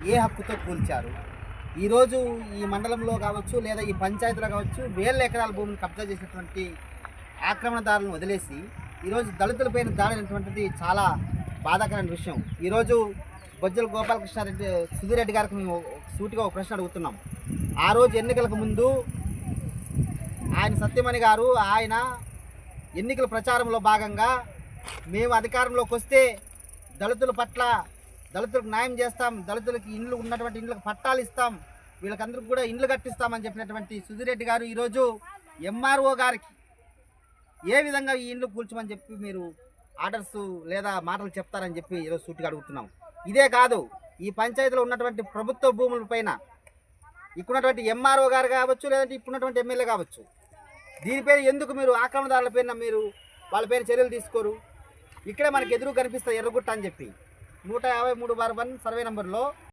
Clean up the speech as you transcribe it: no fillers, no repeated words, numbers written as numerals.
ఏ హక్కుతో కూల్చారు? ఈరోజు ఈ మండలంలో కావచ్చు, లేదా ఈ పంచాయతీలో కావచ్చు, వేల ఎకరాల భూమిని కబ్జా చేసినటువంటి ఆక్రమణదారులను వదిలేసి ఈరోజు దళితులపైన దాడి అనేటువంటిది చాలా బాధాకరమైన విషయం. ఈరోజు బొజ్జల గోపాలకృష్ణారెడ్డి సుధిరెడ్డి గారికి మేము సూటిగా ఒక ప్రశ్న అడుగుతున్నాం. ఆ రోజు ఎన్నికలకు ముందు ఆయన సత్యమణి గారు ఆయన ఎన్నికల ప్రచారంలో భాగంగా మేము అధికారంలోకి వస్తే దళితుల పట్ల దళితులకు న్యాయం చేస్తాం, దళితులకి ఇండ్లు ఉన్నటువంటి ఇండ్లకు పట్టాలు ఇస్తాం, వీళ్ళకందరికి కూడా ఇండ్లు కట్టిస్తామని చెప్పినటువంటి సుధిరెడ్డి గారు ఈరోజు ఎంఆర్ఓ గారికి ఏ విధంగా ఈ ఇండ్లు కూల్చమని చెప్పి మీరు ఆర్డర్స్ లేదా మాటలు చెప్తారని చెప్పి ఈరోజు సూటిగా అడుగుతున్నాం. ఇదే కాదు, ఈ పంచాయతీలో ఉన్నటువంటి ప్రభుత్వ భూముల పైన ఇప్పుడున్నటువంటి ఎంఆర్ఓ గారు కావచ్చు, లేదంటే ఇప్పుడున్నటువంటి ఎమ్మెల్యే కావచ్చు, దీనిపైన ఎందుకు మీరు ఆక్రమణదారుల పైన మీరు వాళ్ళ పైన చర్యలు తీసుకోరు? ఇక్కడే మనకి ఎదురు కనిపిస్తుంది ఎర్రగుట్ట అని చెప్పి 153/1 సర్వే నెంబర్లో